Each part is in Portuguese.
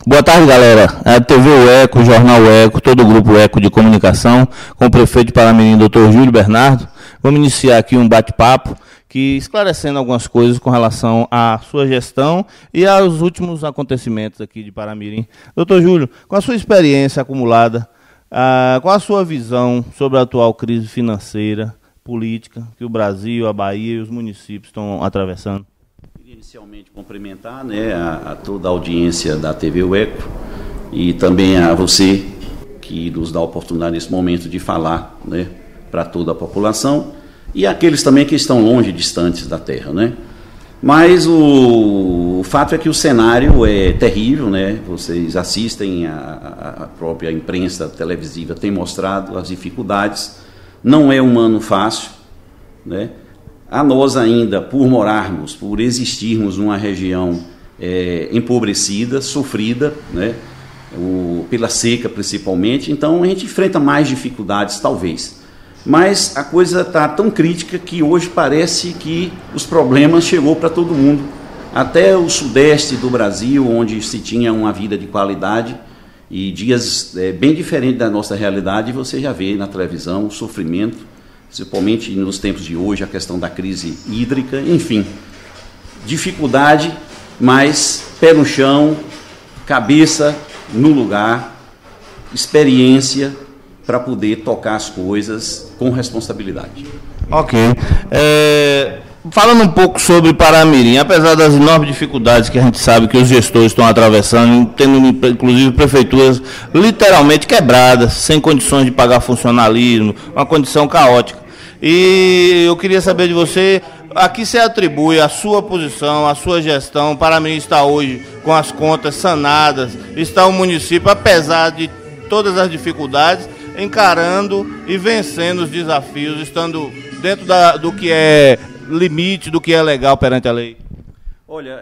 Boa tarde, galera. A TV O Eco, o Jornal O Eco, todo o Grupo Eco de Comunicação, com o prefeito de Paramirim, Dr. Júlio Bernardo. Vamos iniciar aqui um bate-papo, que esclarecendo algumas coisas com relação à sua gestão e aos últimos acontecimentos aqui de Paramirim. Dr. Júlio, com a sua experiência acumulada, qual a sua visão sobre a atual crise financeira, política, que o Brasil, a Bahia e os municípios estão atravessando? Inicialmente cumprimentar, né, a toda a audiência da TV O Eco e também a você que nos dá a oportunidade nesse momento de falar, né, para toda a população e aqueles também que estão longe, distantes da terra, né? Mas o fato é que o cenário é terrível, né? Vocês assistem, a própria imprensa televisiva tem mostrado as dificuldades. Não é um ano fácil, né? A nós ainda, por morarmos, por existirmos numa região empobrecida, sofrida, né, pela seca principalmente, então a gente enfrenta mais dificuldades talvez. Mas a coisa está tão crítica que hoje parece que os problemas chegou para todo mundo. Até o sudeste do Brasil, onde se tinha uma vida de qualidade e dias bem diferentes da nossa realidade, você já vê na televisão o sofrimento, principalmente nos tempos de hoje, a questão da crise hídrica, enfim, dificuldade, mas pé no chão, cabeça no lugar, experiência para poder tocar as coisas com responsabilidade. Ok. Falando um pouco sobre Paramirim, apesar das enormes dificuldades que a gente sabe que os gestores estão atravessando, tendo inclusive prefeituras literalmente quebradas, sem condições de pagar funcionalismo, uma condição caótica. E eu queria saber de você, a que se atribui a sua posição, a sua gestão. Paramirim está hoje com as contas sanadas, está o município, apesar de todas as dificuldades, encarando e vencendo os desafios, estando dentro do que é limite, do que é legal perante a lei. Olha,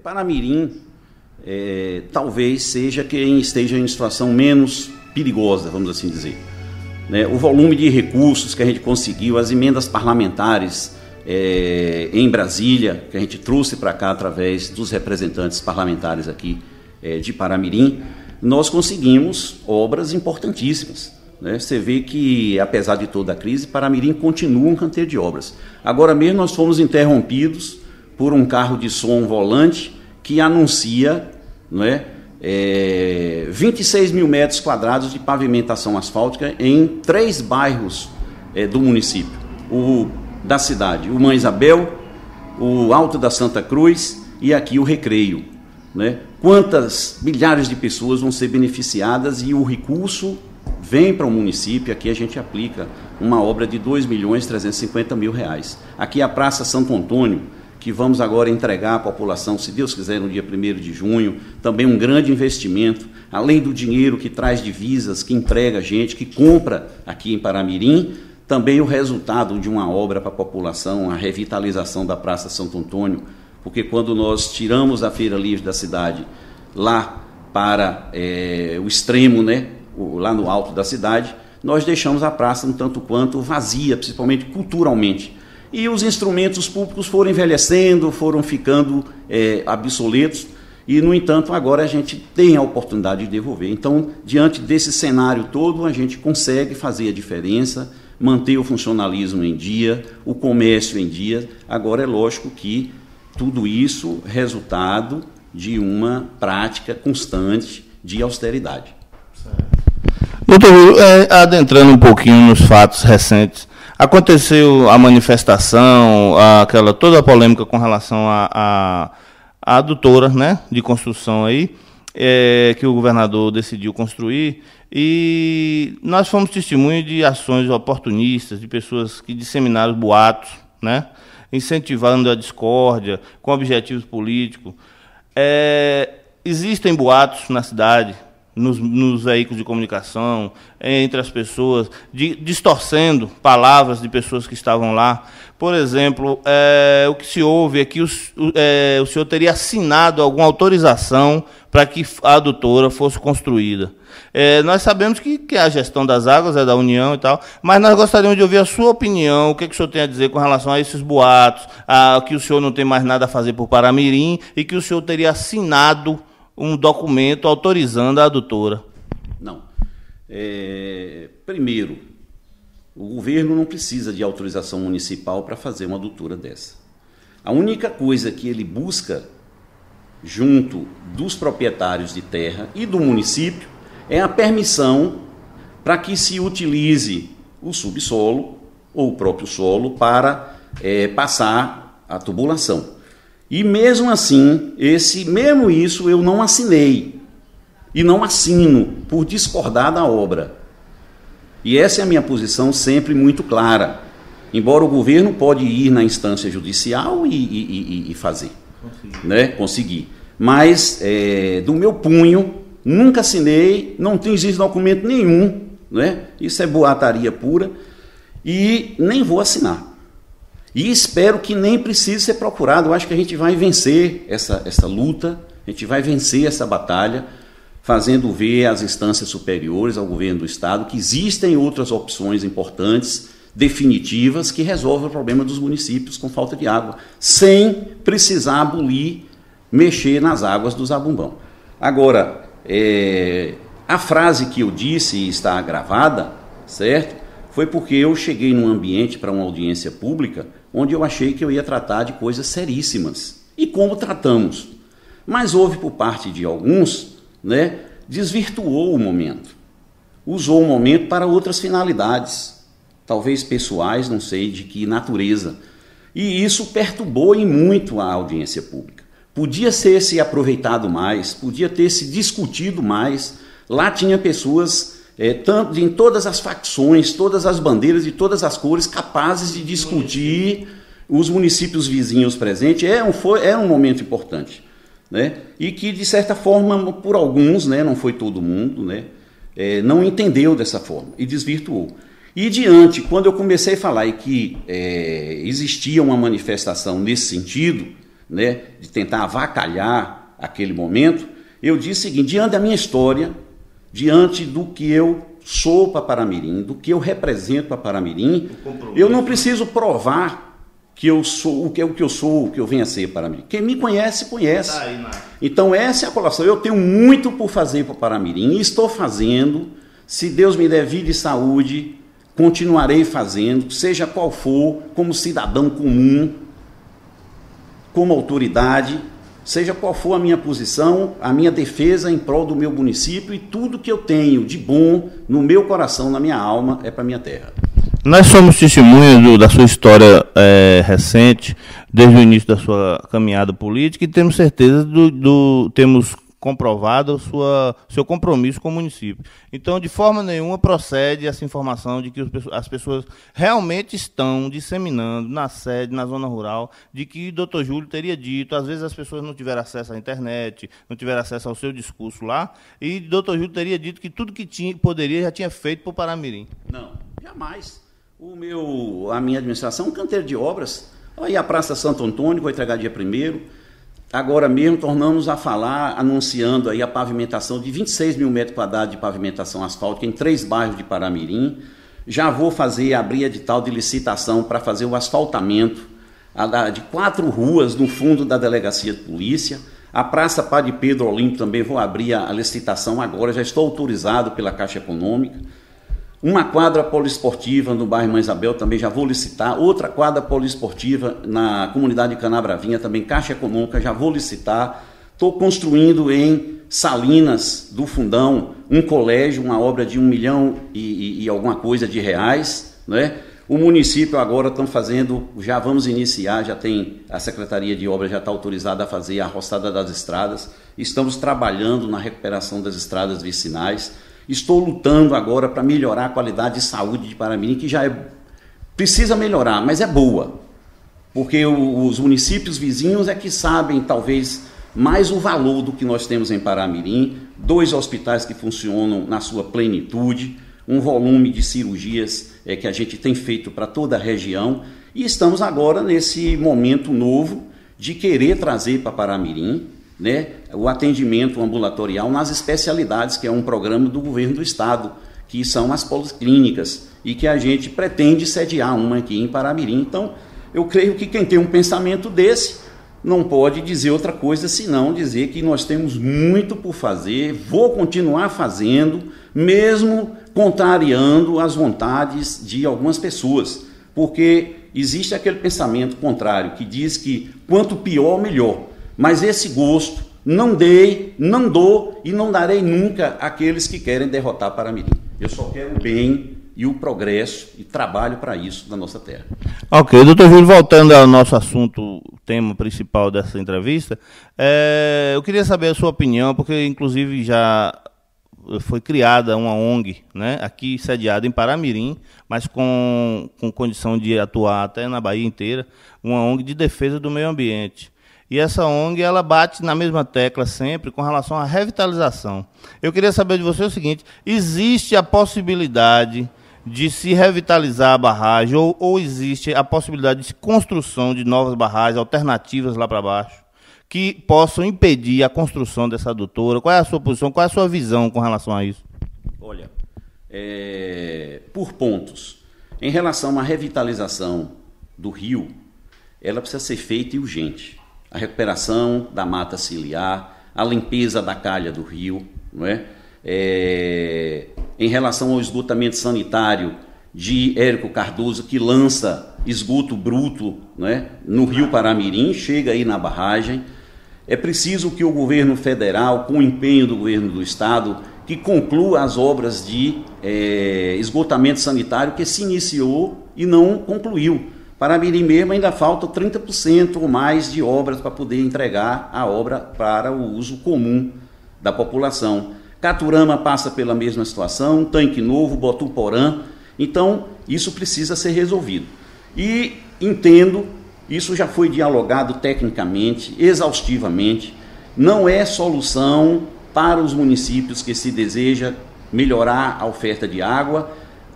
Paramirim talvez seja quem esteja em situação menos perigosa, vamos assim dizer. O volume de recursos que a gente conseguiu, as emendas parlamentares em Brasília, que a gente trouxe para cá através dos representantes parlamentares aqui de Paramirim, nós conseguimos obras importantíssimas. Você vê que, apesar de toda a crise, Paramirim continua um canteiro de obras. Agora mesmo nós fomos interrompidos por um carro de som volante que anuncia, 26 mil metros quadrados de pavimentação asfáltica em 3 bairros do município, da cidade, o Mãe Isabel, o Alto da Santa Cruz e aqui o Recreio. Quantas milhares de pessoas vão ser beneficiadas e o recurso vem para o município. Aqui a gente aplica uma obra de R$2.350.000. Aqui a Praça Santo Antônio, que vamos agora entregar à população, se Deus quiser, no dia 1º de junho, também um grande investimento, além do dinheiro que traz divisas, que entrega a gente, que compra aqui em Paramirim, também o resultado de uma obra para a população, a revitalização da Praça Santo Antônio, porque quando nós tiramos a Feira Livre da cidade, lá para o extremo, lá no alto da cidade, nós deixamos a praça um tanto quanto vazia, principalmente culturalmente. E os instrumentos públicos foram envelhecendo, foram ficando obsoletos, e, no entanto, agora a gente tem a oportunidade de devolver. Então, diante desse cenário todo, a gente consegue fazer a diferença, manter o funcionalismo em dia, o comércio em dia. Agora, é lógico que tudo isso é resultado de uma prática constante de austeridade. Doutor, adentrando um pouquinho nos fatos recentes, aconteceu a manifestação, toda a polêmica com relação à adutora, de construção aí, que o governador decidiu construir, e nós fomos testemunhas de ações oportunistas, de pessoas que disseminaram boatos, incentivando a discórdia, com objetivos políticos. Existem boatos na cidade, nos veículos de comunicação, entre as pessoas, distorcendo palavras de pessoas que estavam lá. Por exemplo, o que se ouve é que o senhor teria assinado alguma autorização para que a adutora fosse construída. Nós sabemos que a gestão das águas é da União e tal, mas nós gostaríamos de ouvir a sua opinião, o que o senhor tem a dizer com relação a esses boatos, que o senhor não tem mais nada a fazer por Paramirim e que o senhor teria assinado um documento autorizando a adutora? Não. Primeiro, o governo não precisa de autorização municipal para fazer uma adutora dessa. A única coisa que ele busca, junto dos proprietários de terra e do município, é a permissão para que se utilize o subsolo ou o próprio solo para passar a tubulação. E mesmo assim, mesmo isso eu não assinei e não assino por discordar da obra. E essa é a minha posição sempre muito clara. Embora o governo pode ir na instância judicial e fazer, conseguir. Mas do meu punho, nunca assinei, não existe documento nenhum, isso é boataria pura, e nem vou assinar. E espero que nem precise ser procurado. Eu acho que a gente vai vencer essa luta, a gente vai vencer essa batalha, fazendo ver às instâncias superiores, ao governo do Estado, que existem outras opções importantes, definitivas, que resolvem o problema dos municípios com falta de água, sem precisar abolir, mexer nas águas do Zabumbão. Agora, a frase que eu disse e está gravada, certo? Foi porque eu cheguei num ambiente para uma audiência pública onde eu achei que eu ia tratar de coisas seríssimas. E como tratamos? Mas houve por parte de alguns, desvirtuou o momento. Usou o momento para outras finalidades, talvez pessoais, não sei de que natureza. E isso perturbou em muito a audiência pública. Podia ter se aproveitado mais, podia ter se discutido mais. Lá tinha pessoas tanto em todas as facções, todas as bandeiras de todas as cores, capazes de discutir os municípios vizinhos presentes. Era um momento importante, e que, de certa forma, por alguns, não foi todo mundo, não entendeu dessa forma e desvirtuou. E diante, quando eu comecei a falar que existia uma manifestação nesse sentido, de tentar avacalhar aquele momento, eu disse o seguinte: diante da minha história, diante do que eu sou para Paramirim, do que eu represento para Paramirim, eu não preciso provar que eu sou o que eu sou, o que eu venho a ser para Paramirim. Quem me conhece, conhece. Então essa é a colocação. Eu tenho muito por fazer para Paramirim e estou fazendo. Se Deus me der vida e saúde, continuarei fazendo, seja qual for, como cidadão comum, como autoridade, seja qual for a minha posição, a minha defesa em prol do meu município, e tudo que eu tenho de bom no meu coração, na minha alma, é para a minha terra. Nós somos testemunhas da sua história recente, desde o início da sua caminhada política, e temos certeza temos comprovado seu compromisso com o município. Então, de forma nenhuma procede essa informação de que as pessoas realmente estão disseminando na sede, na zona rural, de que o doutor Júlio teria dito. Às vezes as pessoas não tiveram acesso à internet, não tiveram acesso ao seu discurso lá, e o doutor Júlio teria dito que tudo que poderia já tinha feito por Paramirim. Não, jamais. A minha administração, um canteiro de obras. Aí a Praça Santo Antônio, vou entregar dia 1º. Agora mesmo tornamos a falar, anunciando aí a pavimentação de 26 mil metros quadrados de pavimentação asfáltica em 3 bairros de Paramirim. Já vou abrir edital de licitação para fazer o asfaltamento de 4 ruas no fundo da delegacia de polícia. A Praça Padre Pedro Olímpio também vou abrir a licitação agora, já estou autorizado pela Caixa Econômica. Uma quadra poliesportiva no bairro Mãe Isabel também já vou licitar. Outra quadra poliesportiva na comunidade de Canabravinha, também Caixa Econômica, já vou licitar. Estou construindo em Salinas do Fundão um colégio, uma obra de 1 milhão e alguma coisa de reais. O município agora estão fazendo, já vamos iniciar, já tem a Secretaria de Obras já está autorizada a fazer a roçada das estradas. Estamos trabalhando na recuperação das estradas vicinais. Estou lutando agora para melhorar a qualidade de saúde de Paramirim, que já precisa melhorar, mas é boa. Porque os municípios vizinhos é que sabem, talvez, mais o valor do que nós temos em Paramirim. 2 hospitais que funcionam na sua plenitude, um volume de cirurgias que a gente tem feito para toda a região. E estamos agora nesse momento novo de querer trazer para Paramirim, o atendimento ambulatorial nas especialidades, que é um programa do governo do estado, que são as policlínicas, e que a gente pretende sediar uma aqui em Paramirim. Então, eu creio que quem tem um pensamento desse não pode dizer outra coisa senão dizer que nós temos muito por fazer, vou continuar fazendo, mesmo contrariando as vontades de algumas pessoas, porque existe aquele pensamento contrário que diz que quanto pior, melhor. Mas esse gosto não dei, não dou e não darei nunca àqueles que querem derrotar Paramirim. Eu só quero o bem e o progresso e trabalho para isso na nossa terra. Ok, doutor Júlio, voltando ao nosso assunto, o tema principal dessa entrevista, eu queria saber a sua opinião, porque inclusive já foi criada uma ONG, né, aqui sediada em Paramirim, mas com condição de atuar até na Bahia inteira, uma ONG de defesa do meio ambiente. E essa ONG, ela bate na mesma tecla sempre com relação à revitalização. Eu queria saber de você o seguinte, existe a possibilidade de se revitalizar a barragem ou existe a possibilidade de construção de novas barragens alternativas lá para baixo que possam impedir a construção dessa adutora? Qual é a sua posição, qual é a sua visão com relação a isso? Olha, por pontos. Em relação à revitalização do rio, ela precisa ser feita e urgente. A recuperação da mata ciliar, a limpeza da calha do rio, não é? Em relação ao esgotamento sanitário de Érico Cardoso, que lança esgoto bruto, não é? No rio Paramirim, chega aí na barragem. É preciso que o governo federal, com o empenho do governo do estado, que conclua as obras de esgotamento sanitário que se iniciou e não concluiu. Paramirim mesmo ainda falta 30% ou mais de obras para poder entregar a obra para o uso comum da população. Caturama passa pela mesma situação, Tanque Novo, Botuporã. Então, isso precisa ser resolvido. E entendo, isso já foi dialogado tecnicamente, exaustivamente, não é solução para os municípios que se deseja melhorar a oferta de água,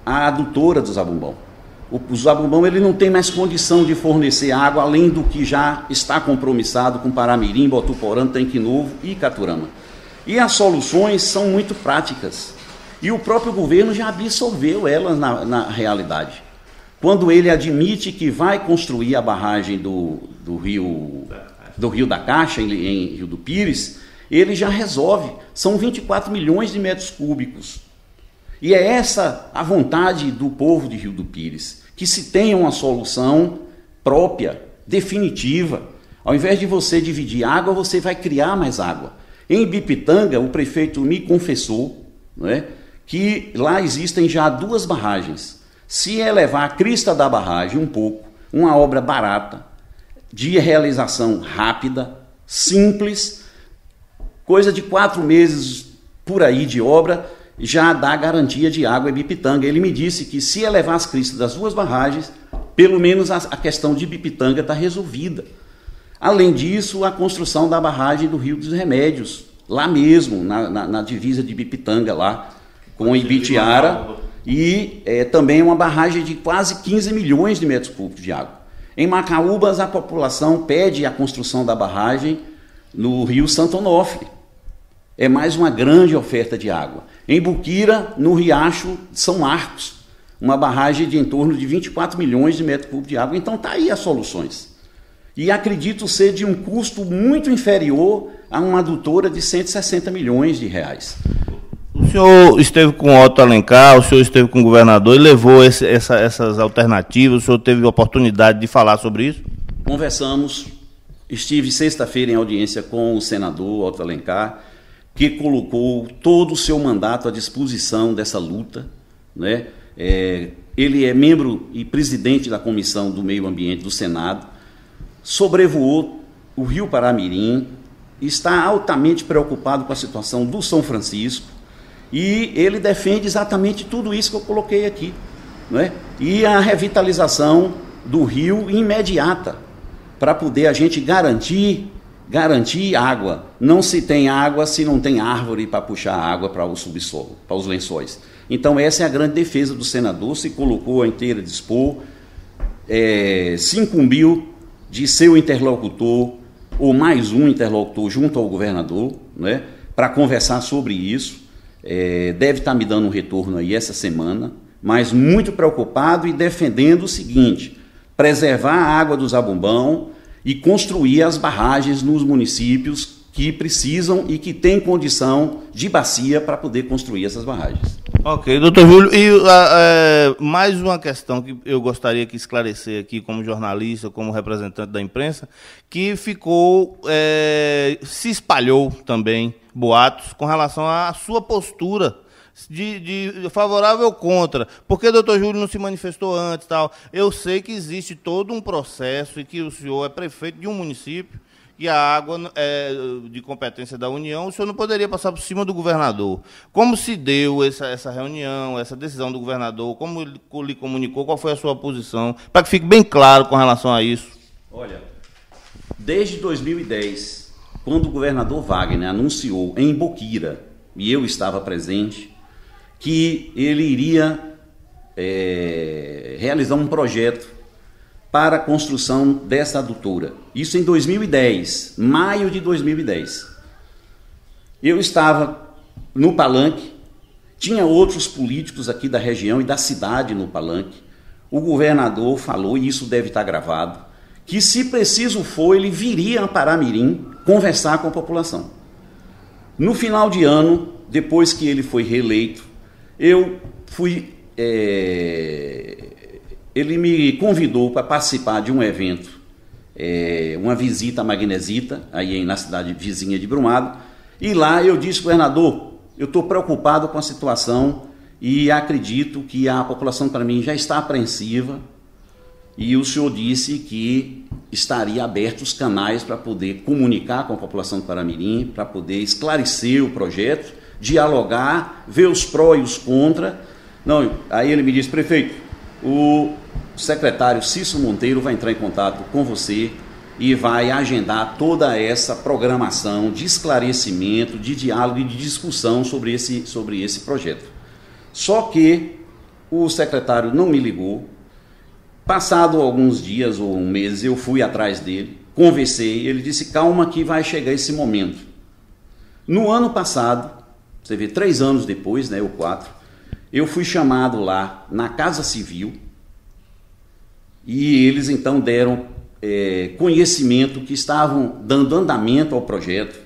a adutora do Zabumbão. O Zabumbão ele não tem mais condição de fornecer água além do que já está compromissado com Paramirim, Botuporã, Tanque Novo e Caturama. E as soluções são muito práticas. E o próprio governo já absorveu elas na realidade. Quando ele admite que vai construir a barragem do Rio da Caixa, em Rio do Pires, ele já resolve. São 24 milhões de metros cúbicos. E é essa a vontade do povo de Rio do Pires, que se tenha uma solução própria, definitiva. Ao invés de você dividir água, você vai criar mais água. Em Ibipitanga, o prefeito me confessou, não é, que lá existem já 2 barragens. Se elevar a crista da barragem um pouco, uma obra barata, de realização rápida, simples, coisa de 4 meses por aí de obra, já dá garantia de água em Ibipitanga. Ele me disse que se elevar as cristas das 2 barragens, pelo menos a questão de Ibipitanga está resolvida. Além disso, a construção da barragem do Rio dos Remédios, lá mesmo, na divisa de Ibipitanga, lá com Ibitiara, e também uma barragem de quase 15 milhões de metros cúbicos de água. Em Macaúbas, a população pede a construção da barragem no Rio Santo Onofre. É mais uma grande oferta de água. Em Buquira, no Riacho de São Marcos, uma barragem de em torno de 24 milhões de metros cúbicos de água. Então está aí as soluções. E acredito ser de um custo muito inferior a uma adutora de 160 milhões de reais. O senhor esteve com Otto Alencar, o senhor esteve com o governador e levou essas alternativas, o senhor teve a oportunidade de falar sobre isso? Conversamos, estive sexta-feira em audiência com o senador Otto Alencar, que colocou todo o seu mandato à disposição dessa luta, né? Ele é membro e presidente da Comissão do Meio Ambiente do Senado, sobrevoou o Rio Paramirim, está altamente preocupado com a situação do São Francisco e ele defende exatamente tudo isso que eu coloquei aqui, né? E a revitalização do rio imediata, para poder a gente garantir água. Não se tem água se não tem árvore para puxar água para o subsolo, para os lençóis. Então essa é a grande defesa do senador, se colocou a inteira dispor, se incumbiu de ser o interlocutor, ou mais um interlocutor junto ao governador, né, para conversar sobre isso. Deve estar me dando um retorno aí essa semana, mas muito preocupado e defendendo o seguinte: preservar a água do Zabumbão e construir as barragens nos municípios que precisam e que têm condição de bacia para poder construir essas barragens. Ok, doutor Júlio, e mais uma questão que eu gostaria de esclarecer aqui como jornalista, como representante da imprensa, que ficou, se espalhou também boatos com relação à sua postura de favorável ou contra, porque o doutor Júlio não se manifestou antes, tal. Eu sei que existe todo um processo e que o senhor é prefeito de um município e a água é de competência da União, o senhor não poderia passar por cima do governador. Como se deu essa reunião, essa decisão do governador? Como ele lhe comunicou? Qual foi a sua posição? Para que fique bem claro com relação a isso. Olha, desde 2010, quando o governador Wagner anunciou em Boquira, e eu estava presente, que ele iria realizar um projeto para a construção dessa adutora. Isso em 2010, maio de 2010. Eu estava no palanque, tinha outros políticos aqui da região e da cidade no palanque. O governador falou, e isso deve estar gravado, que se preciso for, ele viria a Paramirim conversar com a população. No final de ano, depois que ele foi reeleito, eu fui... ele me convidou para participar de um evento, uma visita à Magnesita, aí na cidade vizinha de Brumado, e lá eu disse, governador, eu estou preocupado com a situação e acredito que a população para mim já está apreensiva, e o senhor disse que estaria aberto os canais para poder comunicar com a população de Paramirim, para poder esclarecer o projeto, dialogar, ver os pró e os contra. Não, aí ele me disse, prefeito, o secretário Cício Monteiro vai entrar em contato com você e vai agendar toda essa programação de esclarecimento, de diálogo e de discussão sobre esse projeto. Só que o secretário não me ligou. Passado alguns dias ou um mês, eu fui atrás dele, conversei, ele disse, calma que vai chegar esse momento. No ano passado, você vê, 3 anos depois, ou 4, eu fui chamado lá na Casa Civil e eles então deram conhecimento que estavam dando andamento ao projeto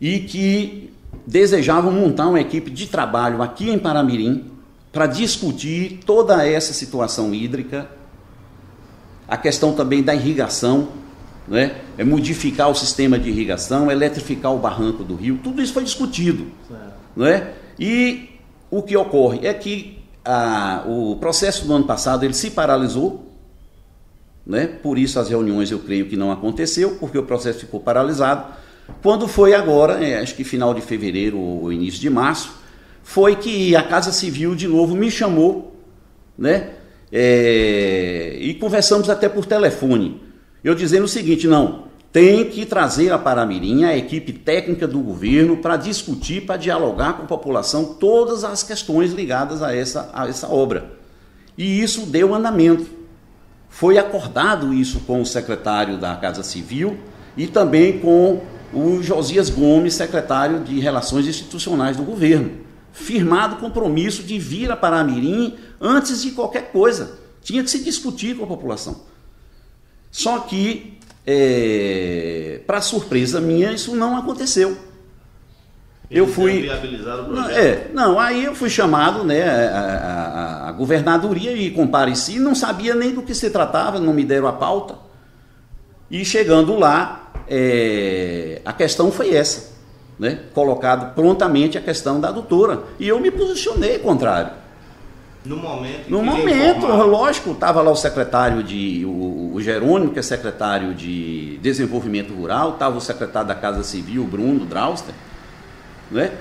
e que desejavam montar uma equipe de trabalho aqui em Paramirim para discutir toda essa situação hídrica, a questão também da irrigação, modificar o sistema de irrigação, eletrificar o barranco do rio, tudo isso foi discutido. E o que ocorre é que o processo do ano passado ele se paralisou, por isso as reuniões eu creio que não aconteceu, porque o processo ficou paralisado. Quando foi agora, acho que final de fevereiro ou início de março, foi que a Casa Civil de novo me chamou, e conversamos até por telefone, eu dizendo o seguinte, não, tem que trazer a Paramirim a equipe técnica do governo para discutir, para dialogar com a população todas as questões ligadas a essa obra. E isso deu andamento. Foi acordado isso com o secretário da Casa Civil e também com o Josias Gomes, secretário de Relações Institucionais do governo. Firmado o compromisso de vir a Paramirim antes de qualquer coisa. Tinha que se discutir com a população. Só que, para surpresa minha, isso não aconteceu. Eu fui viabilizar o projeto. Aí eu fui chamado, a governadoria e compareci, não sabia nem do que se tratava, não me deram a pauta. E chegando lá, a questão foi essa. Colocado prontamente a questão da adutora. E eu me posicionei contrário. No momento, lógico, estava lá o secretário o Jerônimo, que é secretário de Desenvolvimento Rural, estava o secretário da Casa Civil, o Bruno Drauster,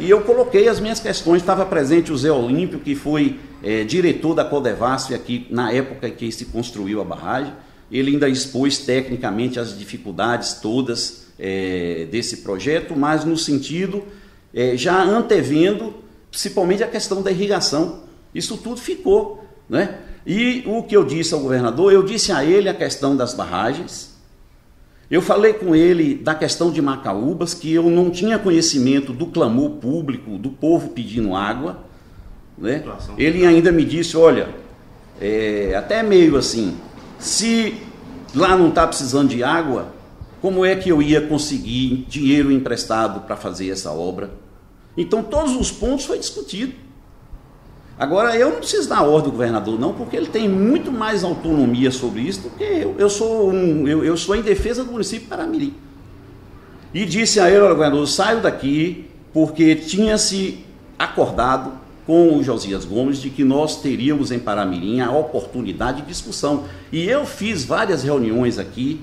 e eu coloquei as minhas questões, estava presente o Zé Olímpio, que foi diretor da Codevasf aqui na época que se construiu a barragem. Ele ainda expôs tecnicamente as dificuldades todas desse projeto, mas no sentido já antevendo principalmente a questão da irrigação. Isso tudo ficou, E o que eu disse ao governador, eu disse a ele a questão das barragens, eu falei com ele da questão de Macaúbas, que eu não tinha conhecimento do clamor público, do povo pedindo água, Ele ainda me disse, olha, até meio assim, se lá não está precisando de água, como é que eu ia conseguir dinheiro emprestado para fazer essa obra? Então todos os pontos foi discutido. Agora eu não preciso dar ordem do governador não, porque ele tem muito mais autonomia sobre isso do que eu. Eu sou em defesa do município de Paramirim. E disse a ele: olha, governador, saio daqui, porque tinha-se acordado com o Josias Gomes de que nós teríamos em Paramirim a oportunidade de discussão. E eu fiz várias reuniões aqui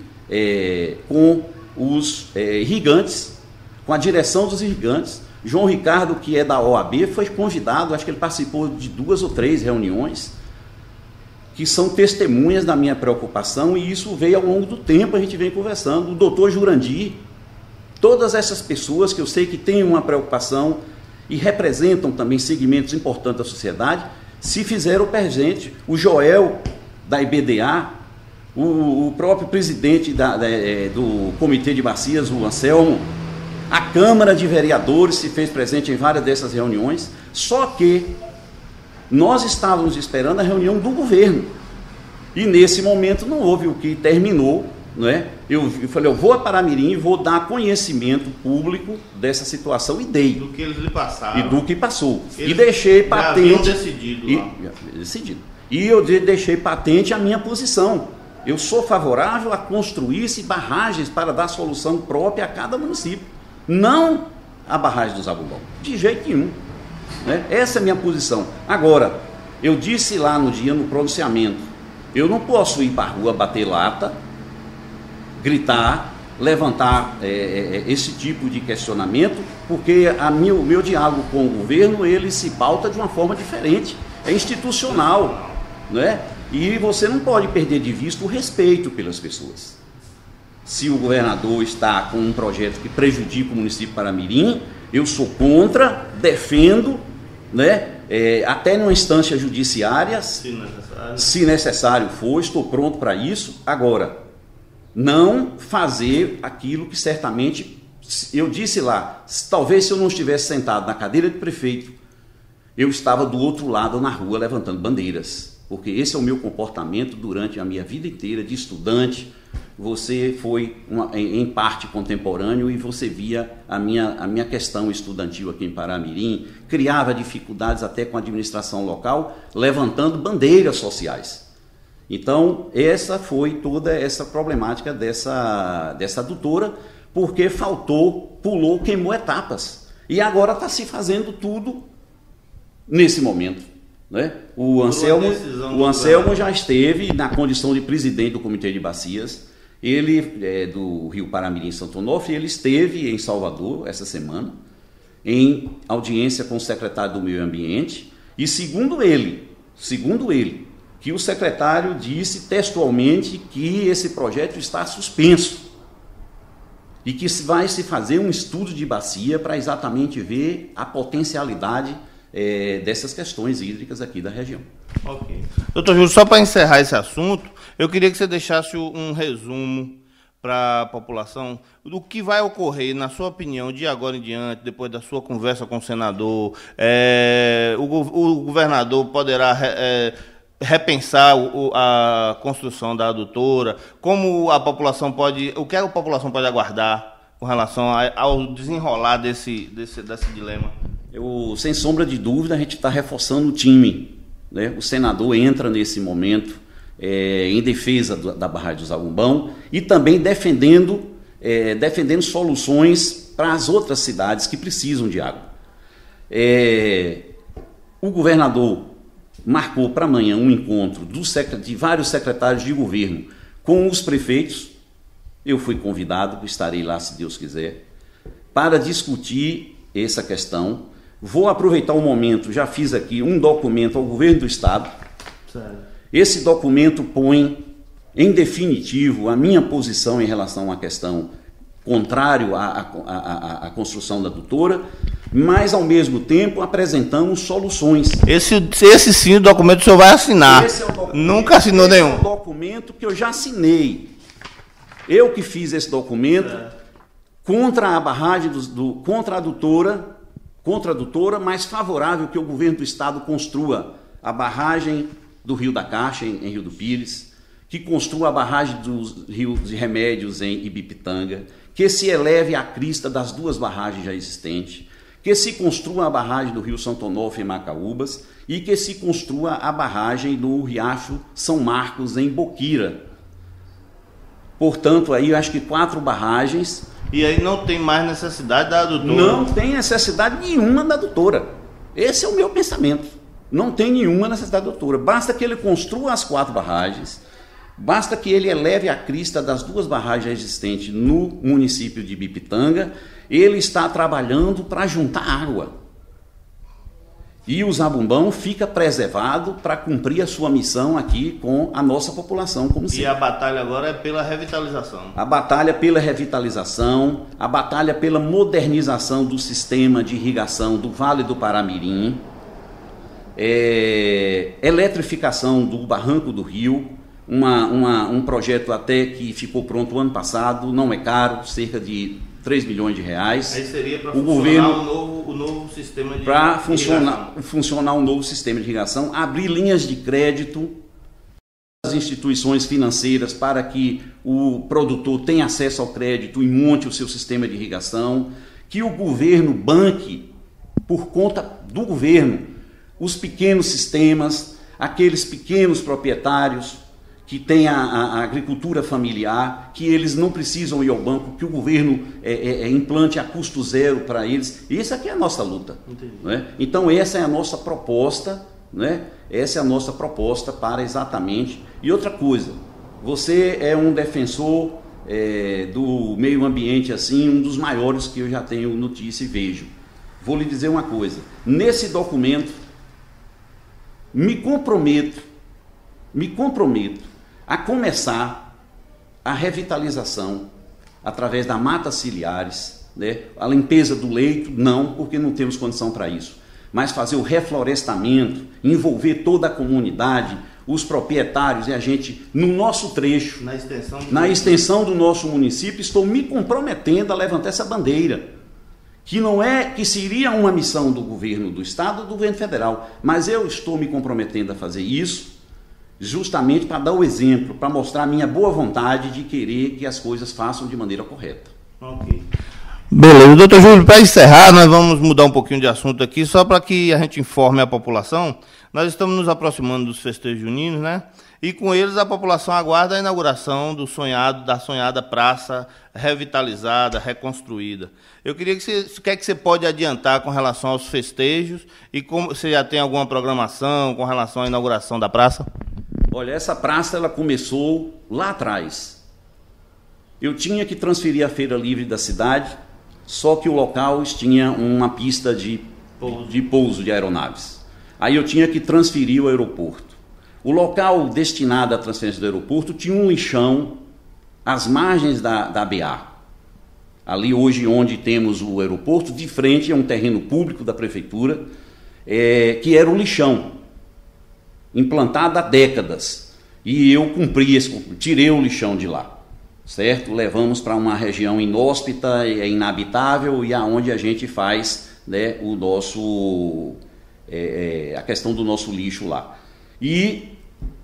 com os irrigantes, com a direção dos irrigantes. João Ricardo, que é da OAB, foi convidado, acho que ele participou de 2 ou 3 reuniões, que são testemunhas da minha preocupação, e isso veio ao longo do tempo, a gente vem conversando. O doutor Jurandir, todas essas pessoas que eu sei que têm uma preocupação e representam também segmentos importantes da sociedade, se fizeram presente. O Joel, da IBDA, o próprio presidente do Comitê de Bacias, o Anselmo, a Câmara de Vereadores se fez presente em várias dessas reuniões, só que nós estávamos esperando a reunião do governo, e nesse momento não houve, o que terminou, não é? Eu falei, eu vou a Paramirim e vou dar conhecimento público dessa situação, e dei. Do que eles lhe passaram. E do que passou. Eles e deixei patente. Decidido. E eu deixei patente a minha posição. Eu sou favorável a construir-se barragens para dar solução própria a cada município. Não a barragem do Zabumbão, de jeito nenhum, né? Essa é a minha posição. Agora, eu disse lá no dia, no pronunciamento, eu não posso ir para a rua bater lata, gritar, levantar esse tipo de questionamento, porque o meu diálogo com o governo, ele se pauta de uma forma diferente, é institucional, né? E você não pode perder de vista o respeito pelas pessoas. Se o governador está com um projeto que prejudica o município de Paramirim, eu sou contra, defendo, né? Até numa instância judiciária, se necessário for, estou pronto para isso. Agora, não fazer aquilo que certamente, eu disse lá, talvez se eu não estivesse sentado na cadeira de prefeito, eu estava do outro lado na rua levantando bandeiras, porque esse é o meu comportamento durante a minha vida inteira de estudante. Você foi em parte contemporâneo e você via a minha questão estudantil aqui em Paramirim, criava dificuldades até com a administração local, levantando bandeiras sociais. Então, essa foi toda essa problemática dessa adutora, porque pulou, queimou etapas. E agora está se fazendo tudo nesse momento, né? O Anselmo já esteve na condição de presidente do Comitê de Bacias. Ele é do Rio Paramirim, Santo Onofre, ele esteve em Salvador essa semana, em audiência com o secretário do Meio Ambiente, e segundo ele, que o secretário disse textualmente que esse projeto está suspenso e que vai se fazer um estudo de bacia para exatamente ver a potencialidade dessas questões hídricas aqui da região. Ok. Doutor Júlio, só para encerrar esse assunto, eu queria que você deixasse um resumo para a população do que vai ocorrer, na sua opinião, de agora em diante, depois da sua conversa com o senador. O governador poderá repensar a construção da adutora, como a população pode, o que a população pode aguardar com relação ao desenrolar desse dilema? Sem sombra de dúvida, a gente está reforçando o time, né? O senador entra nesse momento em defesa da barragem do Zabumbão e também defendendo soluções para as outras cidades que precisam de água. O governador marcou para amanhã um encontro de vários secretários de governo com os prefeitos. Eu fui convidado, estarei lá se Deus quiser, para discutir essa questão. Vou aproveitar o momento, já fiz aqui um documento ao governo do estado. Sério? Esse documento põe em definitivo a minha posição em relação à questão contrário à construção da adutora, mas ao mesmo tempo apresentamos soluções. Esse sim, o documento o senhor vai assinar. Esse é o documento, nunca assinou nenhum. É um documento que eu já assinei. Eu que fiz esse documento contra a barragem contra a adutora, mais favorável que o governo do estado construa a barragem do Rio da Caixa, em Rio do Pires, que construa a barragem dos rios de Remédios em Ibipitanga, que se eleve à crista das 2 barragens já existentes, que se construa a barragem do Rio Santo Onofre em Macaúbas e que se construa a barragem do Riacho São Marcos em Boquira. Portanto, aí eu acho que 4 barragens. E aí não tem mais necessidade da adutora? Não tem necessidade nenhuma da adutora. Esse é o meu pensamento. Não tem nenhuma necessidade da adutora. Basta que ele construa as 4 barragens, basta que ele eleve a crista das 2 barragens existentes no município de Ibipitanga. Ele está trabalhando para juntar água. E o Zabumbão fica preservado para cumprir a sua missão aqui com a nossa população. Como sempre. E a batalha agora é pela revitalização. A batalha pela revitalização, a batalha pela modernização do sistema de irrigação do Vale do Paramirim, eletrificação do Barranco do Rio, um projeto até que ficou pronto ano passado, não é caro, cerca de 3 milhões de reais. Aí seria para funcionar o novo sistema de irrigação. Para funcionar um novo sistema de irrigação, abrir linhas de crédito às instituições financeiras para que o produtor tenha acesso ao crédito e monte o seu sistema de irrigação, que o governo banque, por conta do governo, os pequenos sistemas, aqueles pequenos proprietários que tem a agricultura familiar, que eles não precisam ir ao banco, que o governo implante a custo zero para eles. Isso aqui é a nossa luta. Né? Então essa é a nossa proposta, né? Essa é a nossa proposta para exatamente... E outra coisa, você é um defensor do meio ambiente, assim, um dos maiores que eu já tenho notícia e vejo. Vou lhe dizer uma coisa, nesse documento, me comprometo a começar a revitalização através da mata ciliares, né? A limpeza do leito, não, porque não temos condição para isso, mas fazer o reflorestamento, envolver toda a comunidade, os proprietários e a gente, no nosso trecho, na extensão do nosso município, estou me comprometendo a levantar essa bandeira, que não é, que seria uma missão do governo do estado ou do governo federal, mas eu estou me comprometendo a fazer isso, justamente para dar o exemplo, para mostrar a minha boa vontade de querer que as coisas façam de maneira correta. Ok. Beleza, doutor Júlio, para encerrar, nós vamos mudar um pouquinho de assunto aqui, só para que a gente informe a população. Nós estamos nos aproximando dos festejos juninos, né? E com eles a população aguarda a inauguração da sonhada praça revitalizada, reconstruída. Eu queria que o que é que você pode adiantar com relação aos festejos e como você já tem alguma programação com relação à inauguração da praça? Olha, essa praça ela começou lá atrás. Eu tinha que transferir a feira livre da cidade, só que o local tinha uma pista de pouso de aeronaves. Aí eu tinha que transferir o aeroporto. O local destinado à transferência do aeroporto tinha um lixão às margens da BA. Ali hoje onde temos o aeroporto, de frente é um terreno público da prefeitura, que era um lixão, implantado há décadas. E eu tirei o lixão de lá, certo? Levamos para uma região inóspita, inabitável, e aonde a gente faz, né, a questão do nosso lixo lá. E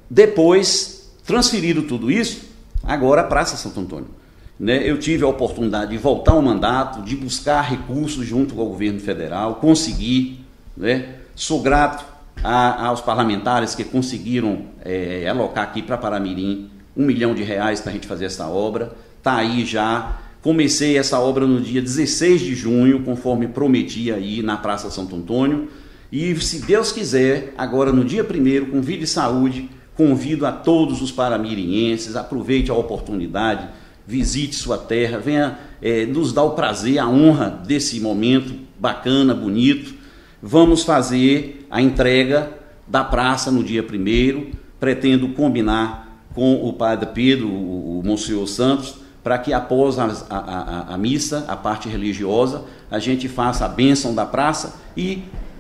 depois, transferido tudo isso, agora a Praça Santo Antônio. Né? Eu tive a oportunidade de voltar ao mandato, de buscar recursos junto ao governo federal, consegui, né? Sou grato aos parlamentares que conseguiram alocar aqui para Paramirim R$1 milhão para a gente fazer essa obra. Está aí já. Comecei essa obra no dia 16 de junho, conforme prometi aí na Praça Santo Antônio. E se Deus quiser, agora no dia 1º, com Vida e Saúde, convido a todos os paramirienses, aproveite a oportunidade, visite sua terra, venha nos dar o prazer, a honra desse momento bacana, bonito. Vamos fazer a entrega da praça no dia 1º, pretendo combinar com o padre Pedro, o Monsenhor Santos, para que após a missa, a parte religiosa, a gente faça a bênção da praça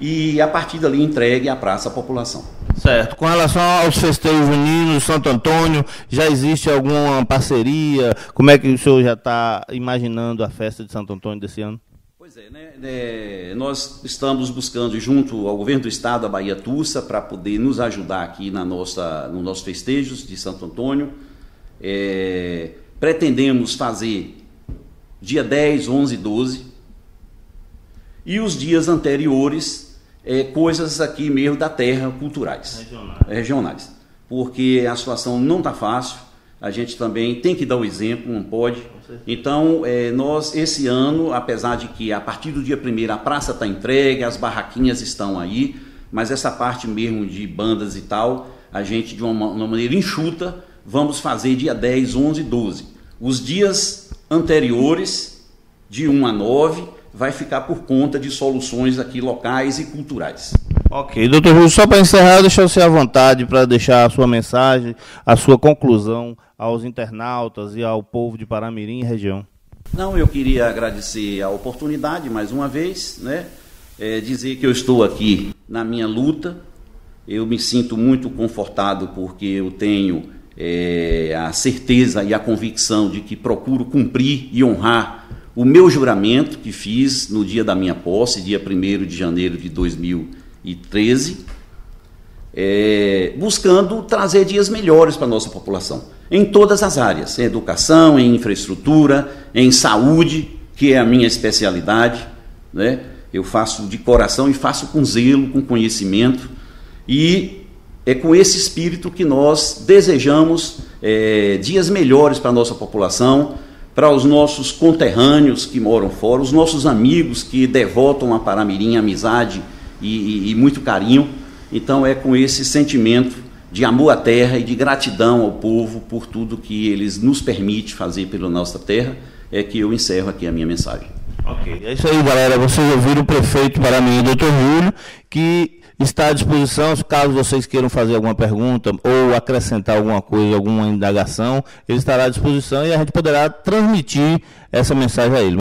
e a partir dali entregue a praça à população. Certo. Com relação aos festejos juninos, Santo Antônio, já existe alguma parceria? Como é que o senhor já está imaginando a festa de Santo Antônio desse ano? Pois Nós estamos buscando, junto ao governo do estado, a Bahia Tussa, para poder nos ajudar aqui nos nossos festejos de Santo Antônio. Pretendemos fazer dia 10, 11 e 12, e os dias anteriores, coisas aqui mesmo da terra, culturais, regionais, porque a situação não está fácil, a gente também tem que dar o exemplo, não pode. Então, nós, esse ano, apesar de que a partir do dia 1º a praça está entregue, as barraquinhas estão aí, mas essa parte mesmo de bandas e tal, a gente, de uma maneira enxuta, vamos fazer dia 10, 11 e 12. Os dias anteriores, de 1 a 9, vai ficar por conta de soluções aqui locais e culturais. Ok, doutor Júlio, só para encerrar, deixa você à vontade para deixar a sua mensagem, a sua conclusão aos internautas e ao povo de Paramirim e região. Não, eu queria agradecer a oportunidade mais uma vez, né? Dizer que eu estou aqui na minha luta, eu me sinto muito confortado porque eu tenho a certeza e a convicção de que procuro cumprir e honrar o meu juramento que fiz no dia da minha posse, dia 1º de janeiro de 2013, buscando trazer dias melhores para a nossa população, em todas as áreas, em educação, em infraestrutura, em saúde, que é a minha especialidade, né? Eu faço de coração e faço com zelo, com conhecimento, e é com esse espírito que nós desejamos dias melhores para a nossa população, para os nossos conterrâneos que moram fora, os nossos amigos que devotam a Paramirim amizade e muito carinho. Então é com esse sentimento de amor à terra e de gratidão ao povo por tudo que eles nos permitem fazer pela nossa terra, que eu encerro aqui a minha mensagem. Ok, é isso aí, galera. Vocês ouviram o prefeito Paramirim, doutor Júlio, que está à disposição, caso vocês queiram fazer alguma pergunta ou acrescentar alguma coisa, alguma indagação, ele estará à disposição e a gente poderá transmitir essa mensagem a ele.